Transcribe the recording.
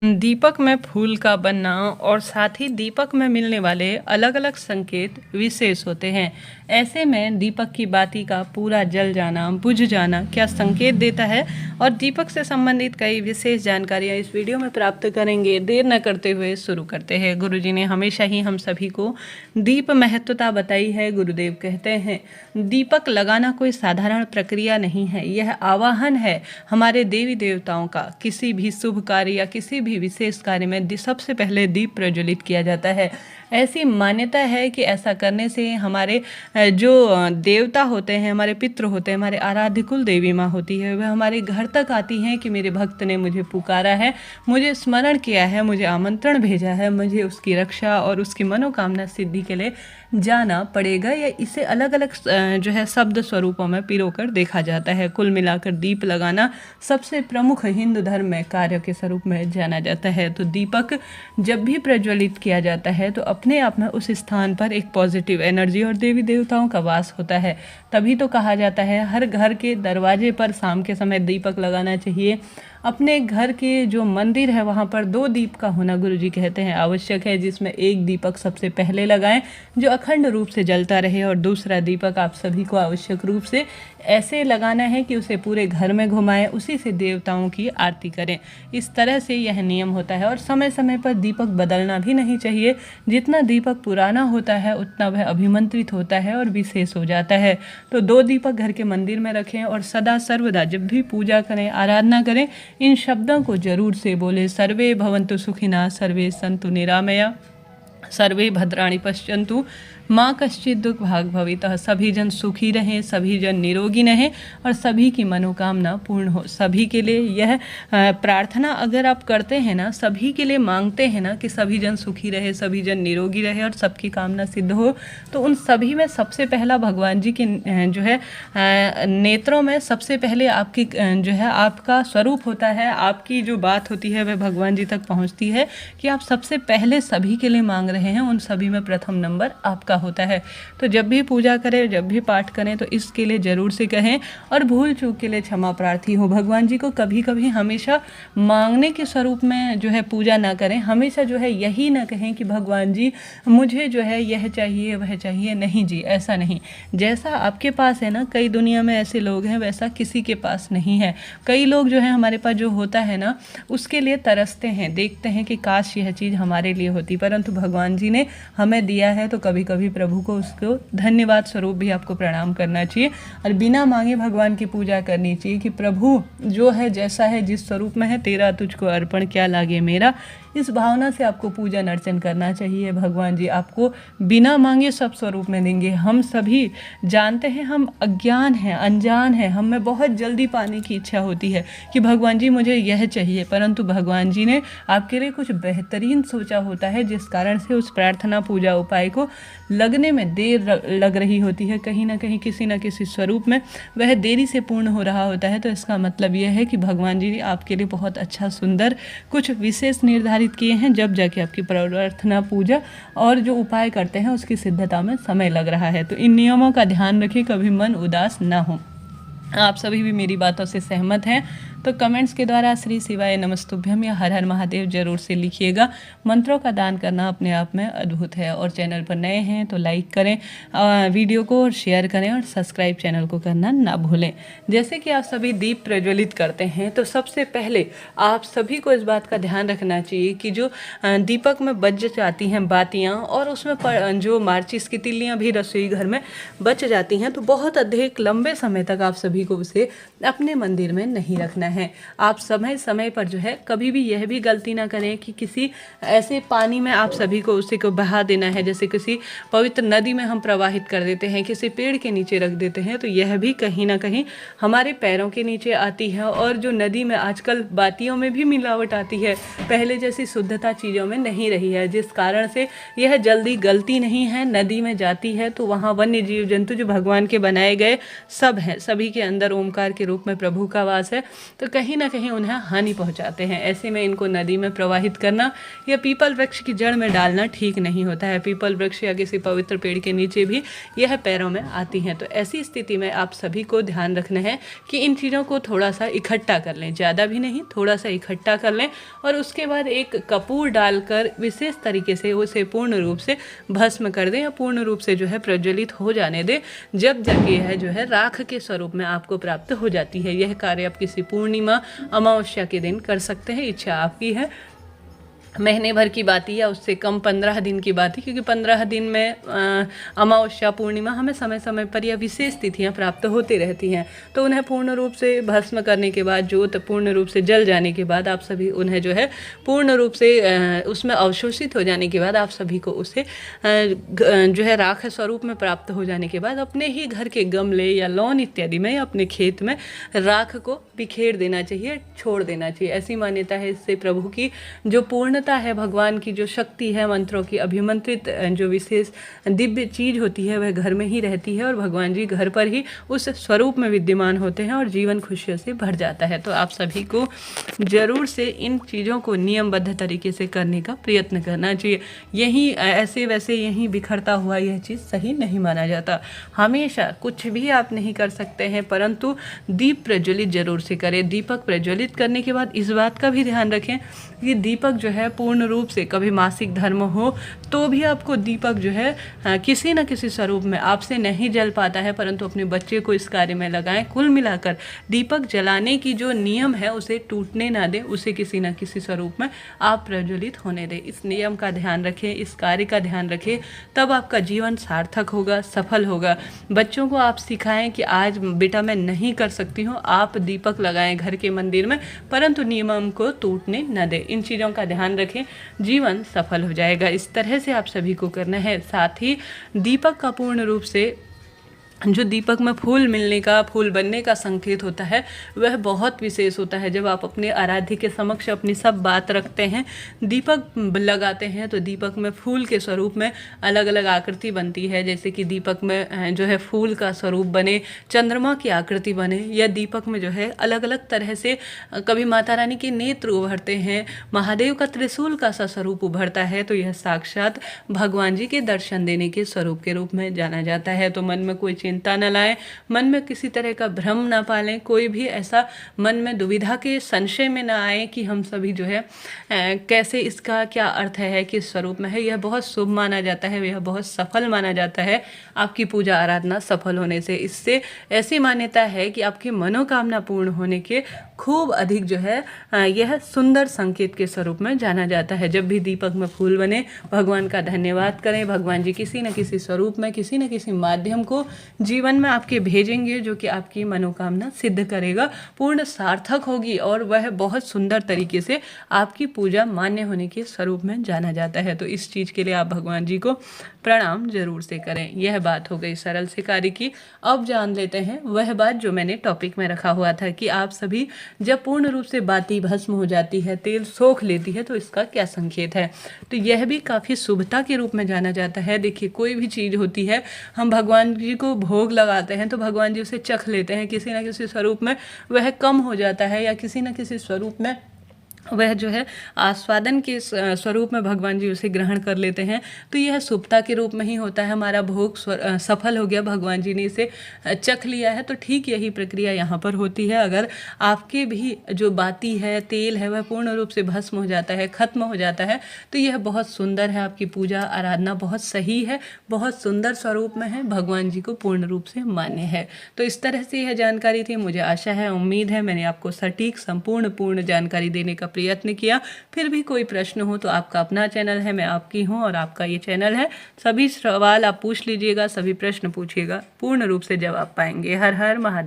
दीपक में फूल का बनना और साथ ही दीपक में मिलने वाले अलग अलग संकेत विशेष होते हैं। ऐसे में दीपक की बाती का पूरा जल जाना, बुझ जाना क्या संकेत देता है और दीपक से संबंधित कई विशेष जानकारियां इस वीडियो में प्राप्त करेंगे। देर न करते हुए शुरू करते हैं। गुरुजी ने हमेशा ही हम सभी को दीप महत्वता बताई है। गुरुदेव कहते हैं दीपक लगाना कोई साधारण प्रक्रिया नहीं है, यह आवाहन है हमारे देवी देवताओं का। किसी भी शुभ कार्य या किसी भी विशेष कार्य में सबसे पहले दीप प्रज्वलित किया जाता है। ऐसी मान्यता है कि ऐसा करने से हमारे जो देवता होते हैं, हमारे पितृ होते हैं, हमारे आराध्य कुल देवी माँ होती है, वह हमारे घर तक आती हैं कि मेरे भक्त ने मुझे पुकारा है, मुझे स्मरण किया है, मुझे आमंत्रण भेजा है, मुझे उसकी रक्षा और उसकी मनोकामना सिद्धि के लिए जाना पड़ेगा। या इसे अलग अलग जो है शब्द स्वरूपों में पिरोकर देखा जाता है। कुल मिलाकर दीप लगाना सबसे प्रमुख हिंदू धर्म में कार्य के स्वरूप में जाना जाता है। तो दीपक जब भी प्रज्वलित किया जाता है तो अपने आप में उस स्थान पर एक पॉजिटिव एनर्जी और देवी देवताओं का वास होता है। तभी तो कहा जाता है हर घर के दरवाजे पर शाम के समय दीपक लगाना चाहिए। अपने घर के जो मंदिर है वहाँ पर 2 दीप का होना गुरुजी कहते हैं आवश्यक है, जिसमें एक दीपक सबसे पहले लगाएं जो अखंड रूप से जलता रहे और दूसरा दीपक आप सभी को आवश्यक रूप से ऐसे लगाना है कि उसे पूरे घर में घुमाएं, उसी से देवताओं की आरती करें। इस तरह से यह नियम होता है और समय समय पर दीपक बदलना भी नहीं चाहिए। जितना दीपक पुराना होता है उतना वह अभिमंत्रित होता है और विशेष हो जाता है। तो 2 दीपक घर के मंदिर में रखें और सदा सर्वदा जब भी पूजा करें, आराधना करें, इन शब्दों को जरूर से बोले। सर्वे भवन्तु सुखिनः, सर्वे सन्तु निरामया, सर्वे भद्राणि पश्यन्तु, माँ कश्चित् दुख भाग भवितः। सभी जन सुखी रहें, सभी जन निरोगी रहें और सभी की मनोकामना पूर्ण हो। सभी के लिए यह प्रार्थना अगर आप करते हैं ना, सभी के लिए मांगते हैं ना कि सभी जन सुखी रहे, सभी जन निरोगी रहे और सबकी कामना सिद्ध हो, तो उन सभी में सबसे पहला भगवान जी के जो है नेत्रों में सबसे पहले आपकी जो है आपका स्वरूप होता है। आपकी जो बात होती है वह भगवान जी तक पहुँचती है कि आप सबसे पहले सभी के लिए मांग रहे हैं। उन सभी में प्रथम नंबर आपका होता है। तो जब भी पूजा करें, जब भी पाठ करें तो इसके लिए जरूर से कहें और भूल चूक के लिए क्षमा प्रार्थी हो। भगवान जी को कभी कभी हमेशा मांगने के स्वरूप में जो है पूजा ना करें। हमेशा जो है यही ना कहें कि भगवान जी मुझे जो है यह चाहिए वह चाहिए। नहीं जी, ऐसा नहीं। जैसा आपके पास है ना, कई दुनिया में ऐसे लोग हैं वैसा किसी के पास नहीं है। कई लोग जो है हमारे पास जो होता है ना उसके लिए तरसते हैं, देखते हैं कि काश यह चीज़ हमारे लिए होती, परंतु भगवान जी ने हमें दिया है तो कभी कभी प्रभु को उसको धन्यवाद स्वरूप भी आपको प्रणाम करना चाहिए और बिना मांगे भगवान की पूजा करनी चाहिए कि प्रभु जो है जैसा है जिस स्वरूप में है, तेरा तुझको अर्पण क्या लागे मेरा। इस भावना से आपको पूजन अर्चन करना चाहिए। भगवान जी आपको बिना मांगे सब स्वरूप में देंगे। हम सभी जानते हैं हम अज्ञान हैं, अनजान हैं, हमें बहुत जल्दी पाने की इच्छा होती है कि भगवान जी मुझे यह चाहिए, परंतु भगवान जी ने आपके लिए कुछ बेहतरीन सोचा होता है जिस कारण से उस प्रार्थना पूजा उपाय को लगने में देर लग रही होती है। कहीं ना कहीं किसी न किसी स्वरूप में वह देरी से पूर्ण हो रहा होता है। तो इसका मतलब यह है कि भगवान जी ने आपके लिए बहुत अच्छा सुंदर कुछ विशेष निर्धारित किए हैं, जब जाके आपकी प्रार्थना पूजा और जो उपाय करते हैं उसकी सिद्धता में समय लग रहा है। तो इन नियमों का ध्यान रखिए, कभी मन उदास ना हो। आप सभी भी मेरी बातों से सहमत हैं तो कमेंट्स के द्वारा श्री शिवाय नमस्तुभ्यम या हर हर महादेव जरूर से लिखिएगा। मंत्रों का दान करना अपने आप में अद्भुत है। और चैनल पर नए हैं तो लाइक करें, वीडियो को और शेयर करें और सब्सक्राइब चैनल को करना ना भूलें। जैसे कि आप सभी दीप प्रज्वलित करते हैं तो सबसे पहले आप सभी को इस बात का ध्यान रखना चाहिए कि जो दीपक में बच जाती हैं बातियाँ और उसमें जो माचिस की तिल्लियाँ भी रसोई घर में बच जाती हैं, तो बहुत अधिक लंबे समय तक आप सभी को उसे अपने मंदिर में नहीं रखना है। आप समय समय पर जो है कभी भी यह भी गलती ना करें कि किसी ऐसे पानी में आप सभी को उसी को बहा देना है, जैसे किसी पवित्र नदी में हम प्रवाहित कर देते हैं, किसी पेड़ के नीचे रख देते हैं, तो यह भी कहीं ना कहीं हमारे पैरों के नीचे आती है। और जो नदी में आजकल बातियों में भी मिलावट आती है, पहले जैसी शुद्धता चीज़ों में नहीं रही है, जिस कारण से यह जल्दी गलती नहीं है। नदी में जाती है तो वहाँ वन्य जीव जंतु जो भगवान के बनाए गए सब हैं, सभी के अंदर ओमकार के रूप में प्रभु का वास है। तो कहीं ना कहीं उन्हें हानि पहुंचाते हैं। ऐसे में इनको नदी में प्रवाहित करना या पीपल वृक्ष की जड़ में डालना ठीक नहीं होता है। पीपल वृक्ष या किसी पवित्र पेड़ के नीचे भी यह पैरों में आती हैं। तो ऐसी स्थिति में आप सभी को ध्यान रखना है कि इन चीज़ों को थोड़ा सा इकट्ठा कर लें, ज़्यादा भी नहीं, थोड़ा सा इकट्ठा कर लें और उसके बाद एक कपूर डालकर विशेष तरीके से उसे पूर्ण रूप से भस्म कर दें या पूर्ण रूप से जो है प्रज्वलित हो जाने दें। जब तक यह जो है राख के स्वरूप में आपको प्राप्त हो जाती है। यह कार्य आप किसी पूर्णिमा अमावस्या के दिन कर सकते हैं, इच्छा आपकी है। महीने भर की बात ही या उससे कम 15 दिन की बात ही, क्योंकि 15 दिन में अमावस्या पूर्णिमा हमें समय समय पर यह विशेष तिथियां प्राप्त होती रहती हैं। तो उन्हें पूर्ण रूप से भस्म करने के बाद, ज्योत पूर्ण रूप से जल जाने के बाद आप सभी उन्हें जो है पूर्ण रूप से उसमें अवशोषित हो जाने के बाद आप सभी को उसे जो है राख स्वरूप में प्राप्त हो जाने के बाद अपने ही घर के गमले या लॉन इत्यादि में या अपने खेत में राख को बिखेर देना चाहिए, छोड़ देना चाहिए। ऐसी मान्यता है। इससे प्रभु की जो पूर्ण है, भगवान की जो शक्ति है, मंत्रों की अभिमंत्रित जो विशेष दिव्य चीज होती है वह घर में ही रहती है और भगवान जी घर पर ही उस स्वरूप में विद्यमान होते हैं और जीवन खुशियों से भर जाता है। तो आप सभी को जरूर से इन चीज़ों को नियमबद्ध तरीके से करने का प्रयत्न करना चाहिए। यही ऐसे वैसे यहीं बिखरता हुआ यह चीज़ सही नहीं माना जाता। हमेशा कुछ भी आप नहीं कर सकते हैं, परंतु दीप प्रज्वलित जरूर से करें। दीपक प्रज्वलित करने के बाद इस बात का भी ध्यान रखें कि दीपक जो है पूर्ण रूप से, कभी मासिक धर्म हो तो भी आपको दीपक जो है किसी न किसी स्वरूप में आपसे नहीं जल पाता है, परंतु अपने बच्चे को इस कार्य में लगाएं। कुल मिलाकर दीपक जलाने की जो नियम है उसे टूटने ना दें, उसे किसी न किसी स्वरूप में आप प्रज्वलित होने दें। इस नियम का ध्यान रखें, इस कार्य का ध्यान रखें, तब आपका जीवन सार्थक होगा, सफल होगा। बच्चों को आप सिखाएं कि आज बेटा मैं नहीं कर सकती हूँ, आप दीपक लगाएं घर के मंदिर में, परंतु नियम को टूटने न दें। इन चीज़ों का ध्यान रखें, जीवन सफल हो जाएगा। इस तरह से आप सभी को करना है। साथ ही दीपक का पूर्ण रूप से जो दीपक में फूल मिलने का, फूल बनने का संकेत होता है वह बहुत विशेष होता है। जब आप अपने आराध्य के समक्ष अपनी सब बात रखते हैं, दीपक लगाते हैं, तो दीपक में फूल के स्वरूप में अलग अलग आकृति बनती है। जैसे कि दीपक में जो है फूल का स्वरूप बने, चंद्रमा की आकृति बने, या दीपक में जो है अलग अलग तरह से कभी माता रानी के नेत्र उभरते हैं, महादेव का त्रिशूल का सा स्वरूप उभरता है, तो यह साक्षात भगवान जी के दर्शन देने के स्वरूप के रूप में जाना जाता है। तो मन में कोई चिंता न लाएं, मन में किसी तरह का भ्रम न पालें, कोई भी ऐसा मन में दुविधा के संशय में ना आए कि हम सभी जो है कैसे, इसका क्या अर्थ है, किस स्वरूप में है। यह बहुत शुभ माना जाता है, यह बहुत सफल माना जाता है आपकी पूजा आराधना सफल होने से। इससे ऐसी मान्यता है कि आपकी मनोकामना पूर्ण होने के खूब अधिक जो है यह सुंदर संकेत के स्वरूप में जाना जाता है। जब भी दीपक में फूल बने, भगवान का धन्यवाद करें। भगवान जी किसी न किसी स्वरूप में, किसी न किसी माध्यम को जीवन में आपके भेजेंगे, जो कि आपकी मनोकामना सिद्ध करेगा, पूर्ण सार्थक होगी और वह बहुत सुंदर तरीके से आपकी पूजा मान्य होने के स्वरूप में जाना जाता है। तो इस चीज़ के लिए आप भगवान जी को प्रणाम जरूर से करें। यह बात हो गई सरल से कार्य की। अब जान लेते हैं वह बात जो मैंने टॉपिक में रखा हुआ था कि आप सभी जब पूर्ण रूप से बाती भस्म हो जाती है, तेल सोख लेती है, तो इसका क्या संकेत है। तो यह भी काफ़ी शुभता के रूप में जाना जाता है। देखिए, कोई भी चीज़ होती है, हम भगवान जी को भोग लगाते हैं तो भगवान जी उसे चख लेते हैं, किसी न किसी स्वरूप में वह कम हो जाता है या किसी न किसी स्वरूप में वह जो है आस्वादन के स्वरूप में भगवान जी उसे ग्रहण कर लेते हैं। तो यह शुभता के रूप में ही होता है। हमारा भोग सफल हो गया, भगवान जी ने इसे चख लिया है। तो ठीक यही प्रक्रिया यहाँ पर होती है। अगर आपके भी जो बाती है, तेल है, वह पूर्ण रूप से भस्म हो जाता है, खत्म हो जाता है, तो यह बहुत सुंदर है। आपकी पूजा आराधना बहुत सही है, बहुत सुंदर स्वरूप में है, भगवान जी को पूर्ण रूप से मान्य है। तो इस तरह से यह जानकारी थी। मुझे आशा है, उम्मीद है मैंने आपको सटीक, संपूर्ण, पूर्ण जानकारी देने का प्रयत्न किया। फिर भी कोई प्रश्न हो तो आपका अपना चैनल है, मैं आपकी हूँ और आपका ये चैनल है। सभी सवाल आप पूछ लीजिएगा, सभी प्रश्न पूछिएगा, पूर्ण रूप से जवाब पाएंगे। हर हर महादेव।